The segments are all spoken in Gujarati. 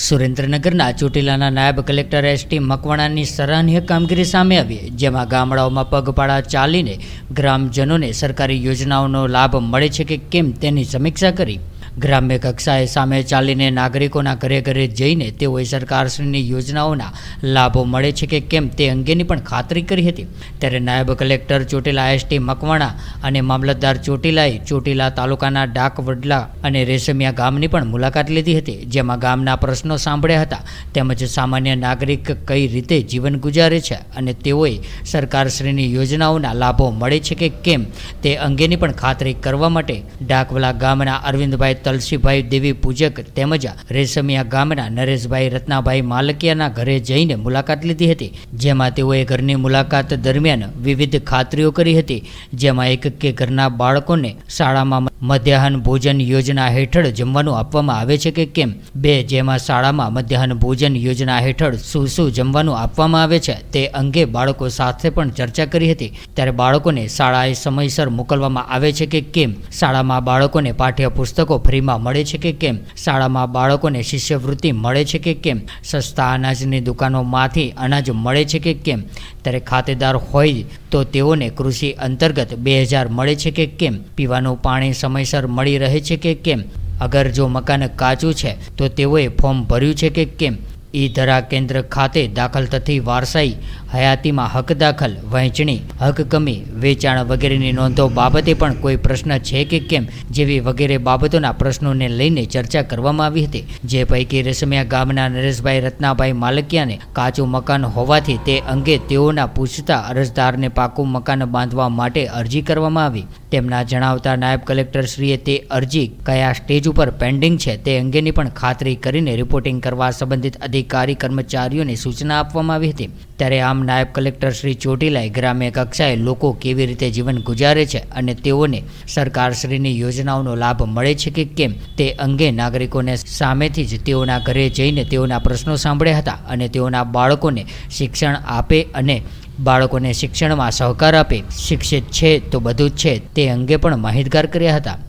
સુરેન્દ્રનગરના ચોટીલાના નાયબ કલેક્ટર એસ.ટી. મકવાણાની સરાહનીય કામગીરી સામે આવી, જેમાં ગામડાઓમાં પગપાળા ચાલીને ગ્રામજનોને સરકારી યોજનાઓનો લાભ મળે છે કે કેમ તેની સમીક્ષા કરી. ગ્રામ્ય કક્ષાએ સામે ચાલીને નાગરિકોના ઘરે ઘરે જઈને તેઓએ સરકારશ્રીની યોજનાઓના લાભો મળે છે કે કેમ તે અંગેની પણ ખાતરી કરી હતી. ત્યારે નાયબ કલેક્ટર ચોટીલા એસ.ટી. મકવાણા અને મામલતદાર ચોટીલાએ ચોટીલા તાલુકાના ડાકવડલા અને રેશમિયા ગામની પણ મુલાકાત લીધી હતી, જેમાં ગામના પ્રશ્નો સાંભળ્યા હતા તેમજ સામાન્ય નાગરિક કઈ રીતે જીવન ગુજારે છે અને તેઓએ સરકારશ્રીની યોજનાઓના લાભો મળે છે કે કેમ તે અંગેની પણ ખાતરી કરવા માટે ડાકવલા ગામના અરવિંદભાઈ તલસીભાઈ દેવી પૂજક તેમજ રેશમિયા ગામના નરેશભાઈ રત્નાભાઈ માલકિયાના ઘરે જઈને મુલાકાત લીધી હતી, જેમાં તેઓએ ઘરની મુલાકાત દરમિયાન વિવિધ ખાતરીઓ કરી હતી, જેમાં એક કે ઘરના બાળકોને શાળામાં મધ્યાહન ભોજન યોજના હેઠળ જમવાનું આપવામાં આવે છે કે કેમ, 2 જેમાં શાળામાં મધ્યાહન ભોજન યોજના હેઠળ શું જમવાનું આપવામાં આવે છે તે અંગે બાળકો સાથે પણ ચર્ચા કરી હતી. ત્યારે બાળકોને શાળાએ સમયસર મોકલવામાં આવે છે કે કેમ, શાળામાં બાળકોને પાઠ્યપુસ્તકો ફ્રીમાં મળે છે કે કેમ, શાળામાં બાળકોને શિષ્યવૃત્તિ મળે છે કે કેમ, સસ્તા અનાજની દુકાનોમાંથી અનાજ મળે છે કે કેમ, ત્યારે ખાતેદાર હોય તો તેઓને કૃષિ અંતર્ગત 2000 મળે છે કે કેમ, પીવાનું પાણી સમયસર મળી રહે છે કે કેમ, અગર જો મકાન કાચું છે તો તેઓએ ફોર્મ ભર્યું છે કે કેમ, ઈ-ધરા કેન્દ્ર ખાતે દાખલ થતી વારસાઈ હયાતીમાં હક દાખલ, વહેંચણી, હક કમી, વેચાણ વગેરેની નોંધો બાબતે પણ કોઈ પ્રશ્ન છે કે કેમ જેવી વગેરે બાબતોના પ્રશ્નોને લઈને ચર્ચા કરવામાં આવી હતી. જે પૈકી રેશમિયા ગામના નરેશભાઈ રત્નાભાઈ માલકિયાને કાચું મકાન હોવાથી તે અંગે તેઓના પૂછતા અરજદારને પાકું મકાન બાંધવા માટે અરજી કરવામાં આવી. તેમના જણાવતા નાયબ કલેક્ટરશ્રીએ તે અરજી કયા સ્ટેજ ઉપર પેન્ડિંગ છે તે અંગેની પણ ખાતરી કરીને રિપોર્ટિંગ કરવા સંબંધિત અધિકારી કર્મચારીઓને સૂચના આપવામાં આવી હતી. ત્યારે આમ નાયબ કલેક્ટર શ્રી ચોટીલાએ ગ્રામ્ય કક્ષાએ લોકો કેવી રીતે જીવન ગુજારે છે અને તેઓને સરકારશ્રીની યોજનાઓનો લાભ મળે છે કે કેમ તે અંગે નાગરિકોને સામેથી જ તેઓના ઘરે જઈને તેઓના પ્રશ્નો સાંભળ્યા હતા અને તેઓના બાળકોને શિક્ષણ આપે અને બાળકોને શિક્ષણમાં સહકાર આપે, શિક્ષિત છે તો બધું જ છે તે અંગે પણ માહિતગાર કર્યા હતા.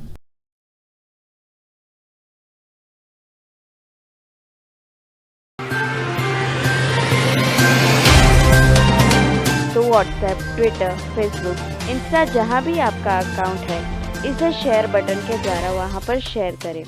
तो व्हाट्सएप, ट्विटर, फेसबुक, इंस्टा जहाँ भी आपका अकाउंट है, इसे शेयर बटन के द्वारा वहाँ पर शेयर करें.